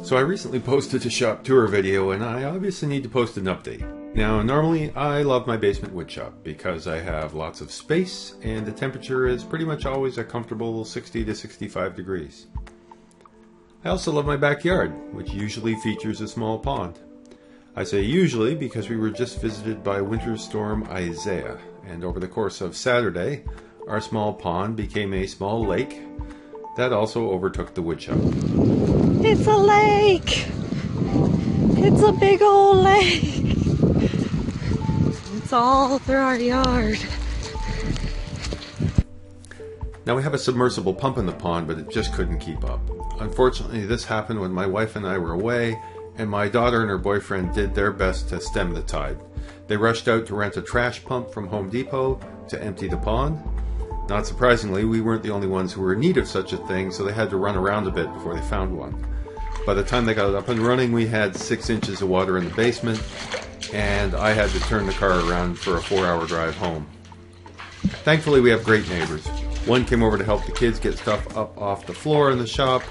So I recently posted a shop tour video and I obviously need to post an update. Now normally I love my basement wood shop because I have lots of space and the temperature is pretty much always a comfortable 60 to 65 degrees. I also love my backyard, which usually features a small pond. I say usually because we were just visited by Winter Storm Isaiah, and over the course of Saturday our small pond became a small lake that also overtook the wood shop. It's a lake! It's a big old lake! It's all through our yard. Now we have a submersible pump in the pond, but it just couldn't keep up. Unfortunately, this happened when my wife and I were away, and my daughter and her boyfriend did their best to stem the tide. They rushed out to rent a trash pump from Home Depot to empty the pond. Not surprisingly, we weren't the only ones who were in need of such a thing, so they had to run around a bit before they found one. By the time they got it up and running, we had 6 inches of water in the basement, and I had to turn the car around for a 4-hour drive home. Thankfully, we have great neighbors. One came over to help the kids get stuff up off the floor in the shop,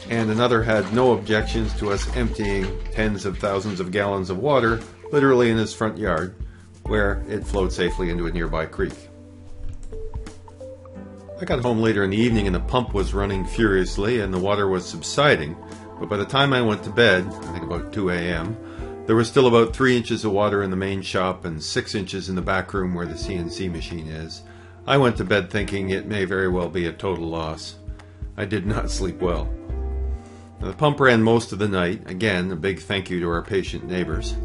and another had no objections to us emptying tens of thousands of gallons of water, literally in his front yard, where it flowed safely into a nearby creek. I got home later in the evening and the pump was running furiously and the water was subsiding, but by the time I went to bed, I think about 2 a.m., there was still about 3 inches of water in the main shop and 6 inches in the back room where the CNC machine is. I went to bed thinking it may very well be a total loss. I did not sleep well. Now, the pump ran most of the night, again a big thank you to our patient neighbors,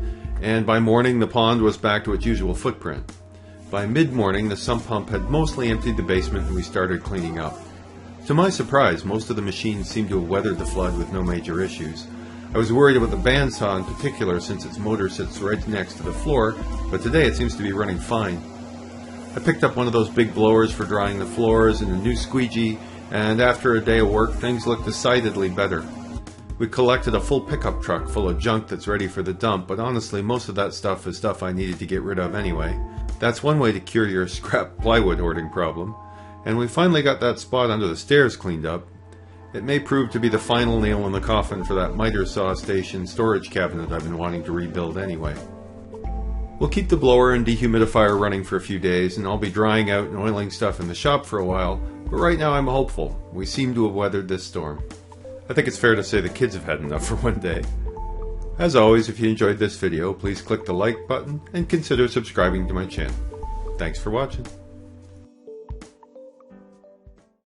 and by morning the pond was back to its usual footprint. By mid-morning, the sump pump had mostly emptied the basement and we started cleaning up. To my surprise, most of the machines seemed to have weathered the flood with no major issues. I was worried about the bandsaw in particular since its motor sits right next to the floor, but today it seems to be running fine. I picked up one of those big blowers for drying the floors and a new squeegee, and after a day of work, things looked decidedly better. We collected a full pickup truck full of junk that's ready for the dump, but honestly, most of that stuff is stuff I needed to get rid of anyway. That's one way to cure your scrap plywood hoarding problem. And we finally got that spot under the stairs cleaned up. It may prove to be the final nail in the coffin for that miter saw station storage cabinet I've been wanting to rebuild anyway. We'll keep the blower and dehumidifier running for a few days, and I'll be drying out and oiling stuff in the shop for a while, but right now I'm hopeful. We seem to have weathered this storm. I think it's fair to say the kids have had enough for one day. As always, if you enjoyed this video, please click the like button and consider subscribing to my channel. Thanks for watching.